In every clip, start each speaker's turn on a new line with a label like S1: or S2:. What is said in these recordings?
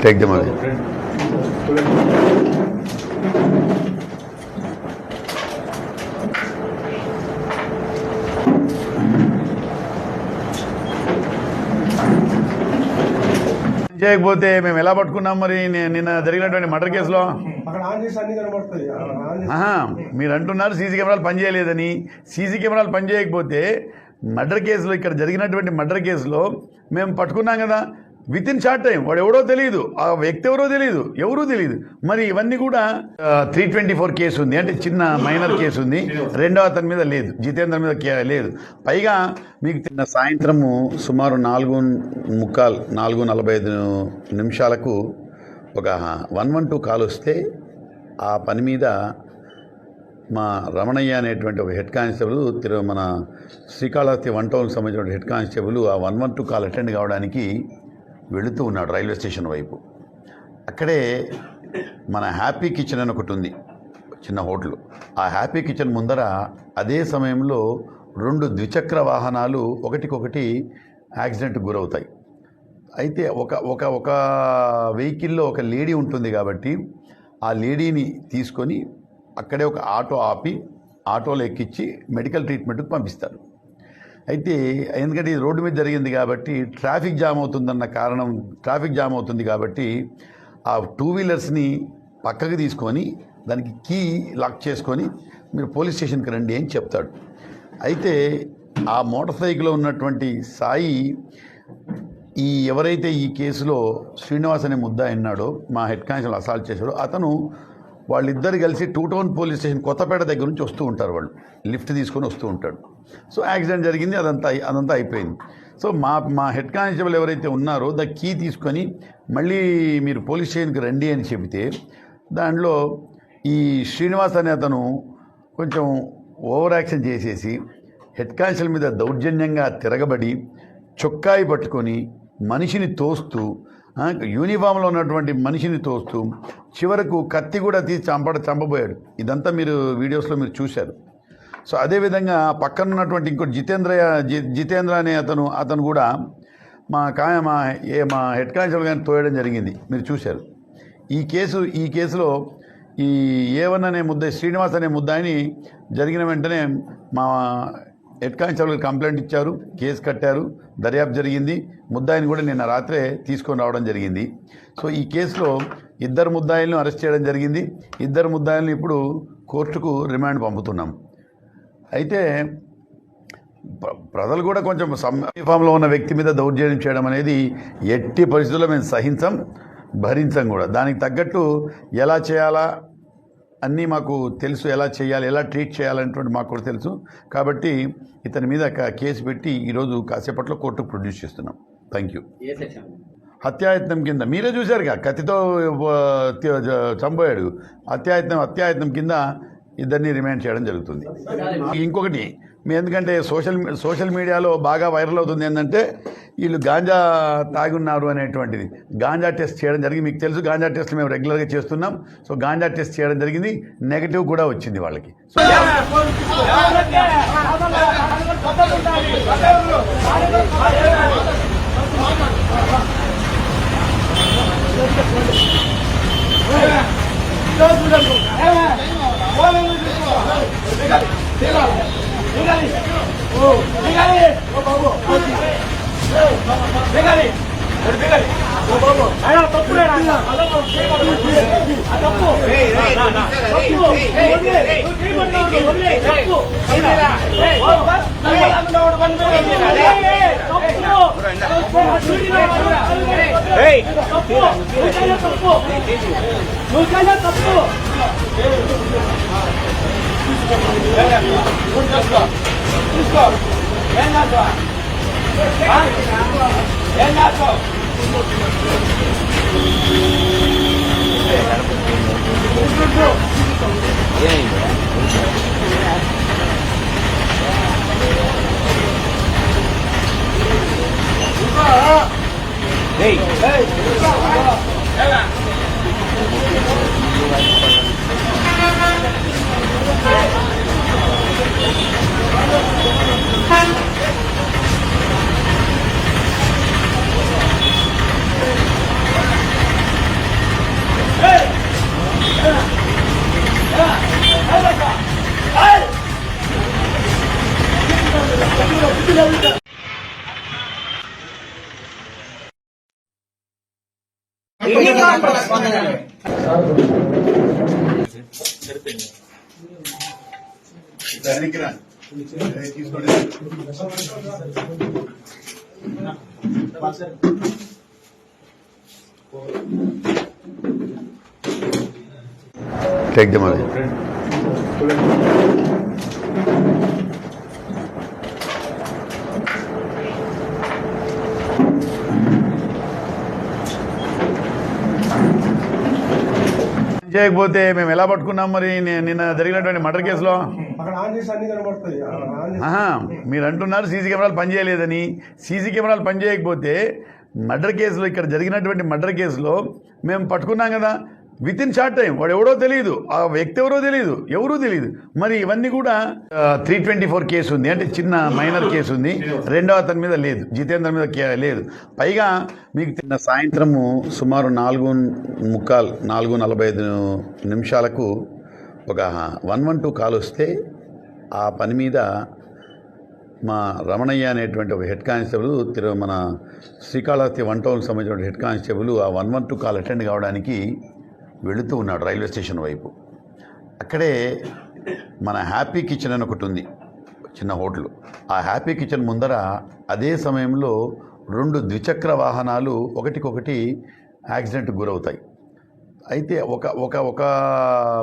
S1: Take them away. చేయకపోతే మేము ఎలా పట్టుకున్నాం మరి నిన్న జరిగినటువంటి మర్డర్ కేసులో? మీరు అంటున్నారు సీసీ కెమెరాలు పనిచేయలేదని. సీసీ కెమెరాలు పనిచేయకపోతే మర్డర్ కేసులో, ఇక్కడ జరిగినటువంటి మర్డర్ కేసులో మేము పట్టుకున్నాం కదా విత్ ఇన్ షార్ట్ టైం. వాడు ఎవడో తెలియదు, ఆ వ్యక్తి ఎవరో తెలియదు, ఎవరూ తెలియదు. మరి ఇవన్నీ కూడా 324 కేసు ఉంది, అంటే చిన్న మైనర్ కేసు ఉంది. రెండో అతని మీద లేదు, జితేంద్ర మీద లేదు. పైగా మీకు నిన్న సాయంత్రము సుమారు 4:45 ఒక 112 కాల్ వస్తే ఆ పని మీద మా రమణయ్య అనేటువంటి ఒక హెడ్ కానిస్టేబుల్, మన శ్రీకాళహస్తి 1 టౌన్కి సంబంధించిన హెడ్ కానిస్టేబుల్ ఆ 112 కాల్ అటెండ్ కావడానికి వెళుతూ ఉన్నాడు రైల్వే స్టేషన్ వైపు. అక్కడే మన హ్యాపీ కిచెన్ అని ఒకటి ఉంది, చిన్న హోటల్. ఆ హ్యాపీ కిచెన్ ముందర అదే సమయంలో 2 ద్విచక్ర వాహనాలు ఒకటికొకటి యాక్సిడెంట్కి గురవుతాయి. అయితే ఒక వెహికల్లో ఒక లేడీ ఉంటుంది కాబట్టి ఆ లేడీని తీసుకొని అక్కడే ఒక ఆటో ఆపి ఆటోలో ఎక్కించి మెడికల్ ట్రీట్మెంట్కి పంపిస్తారు. అయితే ఎందుకంటే ఇది రోడ్డు మీద జరిగింది కాబట్టి ట్రాఫిక్ జామ్ అవుతుంది కాబట్టి ఆ 2 వీలర్స్ని పక్కకి తీసుకొని దానికి కీ లాక్ చేసుకొని మీరు పోలీస్ స్టేషన్కి రండి అని చెప్తాడు. అయితే ఆ మోటార్ సైకిల్లో ఉన్నటువంటి సాయి, ఎవరైతే ఈ కేసులో శ్రీనివాస్ అనే ముద్దాయి ఉన్నాడో, మా హెడ్ కానిస్టేబుల్ అసాల్ట్ చేశాడో, అతను వాళ్ళిద్దరు కలిసి 2 టౌన్ పోలీస్ స్టేషన్ కొత్తపేట దగ్గర నుంచి వస్తూ ఉంటారు. వాళ్ళు లిఫ్ట్ తీసుకొని వస్తూ ఉంటాడు. సో యాక్సిడెంట్ జరిగింది, అదంతా అయిపోయింది. సో మా హెడ్ కానిస్టేబుల్ ఎవరైతే ఉన్నారో ద కీ తీసుకొని మళ్ళీ మీరు పోలీస్ స్టేషన్కి రండి అని చెబితే దాంట్లో ఈ శ్రీనివాస్ అనే అతను కొంచెం ఓవర్ యాక్షన్ చేసేసి హెడ్ కానిస్టేబుల్ మీద దౌర్జన్యంగా తిరగబడి చొక్కాయి పట్టుకొని మనిషిని తోస్తూ, యూనిఫామ్లో ఉన్నటువంటి మనిషిని తోస్తూ చివరకు కత్తి కూడా తీసి చంపబోయాడు. ఇదంతా మీరు వీడియోస్లో మీరు చూశారు. సో అదేవిధంగా పక్కన ఉన్నటువంటి ఇంకోటి జితేంద్ర అనే అతను కూడా మా హెడ్ కానిస్టేబుల్ గారిని తోయడం జరిగింది, మీరు చూశారు. ఈ కేసులో ఈ A1 అనే శ్రీనివాస్ అనే ముద్దాయిని జరిగిన వెంటనే మా హెడ్ కానిస్టేబుల్ కంప్లైంట్ ఇచ్చారు, కేసు కట్టారు, దర్యాప్తు జరిగింది. ముద్దాయిని కూడా నిన్న రాత్రే తీసుకొని రావడం జరిగింది. సో ఈ కేసులో 2 ముద్దాయిలను అరెస్ట్ చేయడం జరిగింది. 2 ముద్దాయిలను ఇప్పుడు కోర్టుకు రిమాండ్ పంపుతున్నాం. అయితే ప్రజలు కూడా కొంచెం యూనిఫామ్లో ఉన్న వ్యక్తి మీద దౌర్జన్యం చేయడం అనేది ఎట్టి పరిస్థితుల్లో మేము భరించం కూడా. దానికి తగ్గట్టు ఎలా చేయాలా అన్నీ మాకు తెలుసు, ఎలా చేయాలి, ఎలా ట్రీట్ చేయాలనేటువంటి మాకు కూడా తెలుసు. కాబట్టి ఇతని మీద కేసు పెట్టి ఈరోజు కాసేపట్లో కోర్టుకు ప్రొడ్యూస్ చేస్తున్నాం. Thank you. హత్యాయత్నం కింద మీరే చూశారుగా, కత్తితో చంపోయాడు. హత్యాయత్నం కింద ఇద్దరిని రిమాండ్ చేయడం జరుగుతుంది. ఇంకొకటి ఎందుకంటే సోషల్ మీడియాలో బాగా వైరల్ అవుతుంది ఏంటంటే వీళ్ళు గాంజా తాగి ఉన్నారు అనేటువంటిది. గాంజా టెస్ట్ చేయడం జరిగింది. మీకు తెలుసు గాంజా టెస్ట్ మేము రెగ్యులర్గా చేస్తున్నాం. సో గాంజా టెస్ట్ చేయడం జరిగింది, నెగటివ్ కూడా వచ్చింది వాళ్ళకి. Take them away. చేయకపోతే మేము ఎలా పట్టుకున్నాం మరి నిన్న జరిగినటువంటి మర్డర్ కేసులో? మీరు అంటున్నారు సీసీ కెమెరాలు పనిచేయలేదని. సీసీ కెమెరాలు పనిచేయకపోతే మర్డర్ కేసులో, ఇక్కడ జరిగినటువంటి మర్డర్ కేసులో మేము పట్టుకున్నాం కదా విత్ ఇన్ షార్ట్ టైం. వాడు ఎవడో తెలియదు, ఆ వ్యక్తి ఎవరో తెలియదు, ఎవరూ తెలియదు. మరి ఇవన్నీ కూడా 324 కేసు ఉంది, అంటే చిన్న మైనర్ కేసు ఉంది. రెండవ అతని మీద లేదు, జితేంద్ర మీద లేదు. పైగా మీకు నిన్న సాయంత్రము సుమారు 4:45 ఒక 112 కాల్ వస్తే ఆ పని మీద మా రమణయ్య అనేటువంటి ఒక హెడ్ కానిస్టేబుల్, మన శ్రీకాళహస్తి 1 టౌన్కి సంబంధించిన హెడ్ కానిస్టేబుల్ ఆ 112 కాల్ అటెండ్ కావడానికి వెళుతూ ఉన్నాడు రైల్వే స్టేషన్ వైపు. అక్కడే మన హ్యాపీ కిచెన్ అని ఒకటి ఉంది, చిన్న హోటల్. ఆ హ్యాపీ కిచెన్ ముందర అదే సమయంలో 2 ద్విచక్ర వాహనాలు ఒకటికొకటి యాక్సిడెంట్కి గురవుతాయి. అయితే ఒక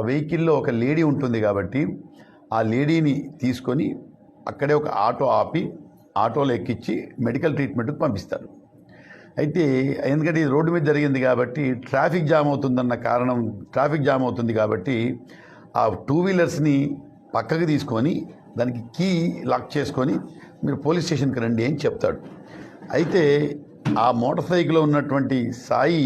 S1: వెహికల్లో ఒక లేడీ ఉంటుంది కాబట్టి ఆ లేడీని తీసుకొని అక్కడే ఒక ఆటో ఆపి ఆటోలో ఎక్కించి మెడికల్ ట్రీట్మెంట్కి పంపిస్తారు. అయితే ఎందుకంటే ఇది రోడ్డు మీద జరిగింది కాబట్టి ట్రాఫిక్ జామ్ అవుతుంది కాబట్టి ఆ 2 వీలర్స్ని పక్కకి తీసుకొని దానికి కీ లాక్ చేసుకొని మీరు పోలీస్ స్టేషన్కి రండి అని చెప్తాడు. అయితే ఆ మోటార్ సైకిల్లో ఉన్నటువంటి సాయి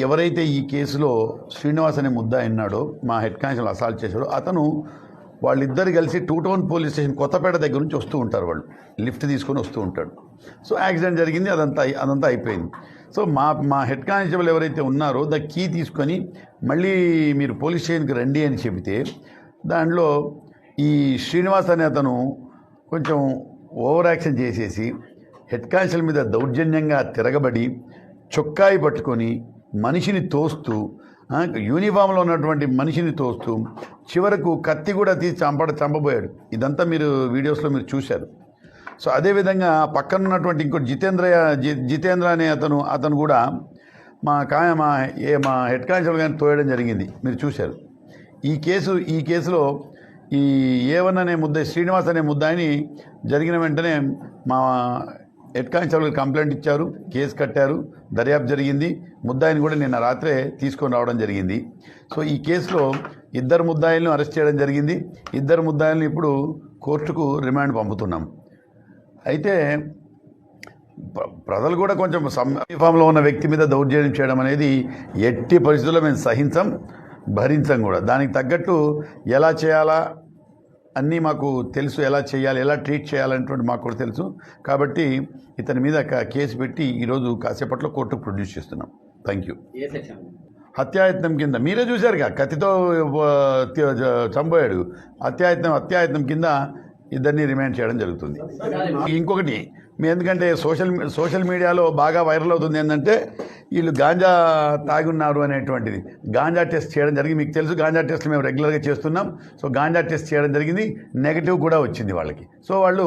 S1: ఎవరైతే ఈ కేసులో శ్రీనివాస్ అనే ముద్దాయి ఉన్నాడో, మా హెడ్ కానిస్టేబుల్ అసాల్ట్ చేశాడో, అతను వాళ్ళిద్దరు కలిసి 2 టౌన్ పోలీస్ స్టేషన్ కొత్తపేట దగ్గర నుంచి వస్తూ ఉంటారు. వాళ్ళు లిఫ్ట్ తీసుకొని వస్తూ ఉంటాడు. సో యాక్సిడెంట్ జరిగింది, అదంతా అయిపోయింది. సో మా హెడ్ కానిస్టేబుల్ ఎవరైతే ఉన్నారో ద కీ తీసుకొని మళ్ళీ మీరు పోలీస్ స్టేషన్కి రండి అని చెబితే దాంట్లో ఈ శ్రీనివాస్ అనే అతను కొంచెం ఓవర్ యాక్షన్ చేసేసి హెడ్ కానిస్టేబుల్ మీద దౌర్జన్యంగా తిరగబడి చొక్కాయి పట్టుకొని మనిషిని తోస్తూ, యూనిఫామ్లో ఉన్నటువంటి మనిషిని తోస్తూ చివరకు కత్తి కూడా తీసి చంపబోయాడు. ఇదంతా మీరు వీడియోస్లో మీరు చూశారు. సో అదేవిధంగా పక్కన ఉన్నటువంటి ఇంకోటి జితేంద్ర అనే అతను కూడా మా హెడ్ కానిస్టేబుల్ గారిని తోయడం జరిగింది, మీరు చూశారు. ఈ కేసులో ఈ A1 అనే ముద్దాయి, శ్రీనివాస్ అనే ముద్దాయిని జరిగిన వెంటనే మా హెడ్ కానిస్టేబుల్ కంప్లైంట్ ఇచ్చారు, కేసు కట్టారు, దర్యాప్తు జరిగింది. ముద్దాయిని కూడా నిన్న రాత్రే తీసుకొని రావడం జరిగింది. సో ఈ కేసులో ఇద్దరు ముద్దాయిలను అరెస్ట్ చేయడం జరిగింది. ఇద్దరు ముద్దాయిలను ఇప్పుడు కోర్టుకు రిమాండ్ పంపుతున్నాం. అయితే ప్రజలు కూడా కొంచెం యూనిఫామ్లో ఉన్న వ్యక్తి మీద దౌర్జన్యం చేయడం అనేది ఎట్టి పరిస్థితుల్లో మేము సహించం, భరించం కూడా. దానికి తగ్గట్టు ఎలా చేయాలా అన్నీ మాకు తెలుసు, ఎలా చేయాలి, ఎలా ట్రీట్ చేయాలనేటువంటి మాకు కూడా తెలుసు. కాబట్టి ఇతని మీద కేసు పెట్టి ఈరోజు కాసేపట్లో కోర్టుకు ప్రొడ్యూస్ చేస్తున్నాం. Thank you. హత్యాయత్నం కింద మీరే చూశారుగా, కత్తితో చంపోయాడు. హత్యాయత్నం కింద ఇద్దరిని రిమాండ్ చేయడం జరుగుతుంది. ఇంకొకటి ఎందుకంటే సోషల్ మీడియాలో బాగా వైరల్ అవుతుంది ఏంటంటే వీళ్ళు గాంజా తాగి ఉన్నారు అనేటువంటిది. గాంజా టెస్ట్ చేయడం జరిగింది. మీకు తెలుసు, గాంజా టెస్ట్లు మేము రెగ్యులర్గా చేస్తున్నాం. సో గాంజా టెస్ట్ చేయడం జరిగింది, నెగిటివ్ కూడా వచ్చింది వాళ్ళకి. సో వాళ్ళు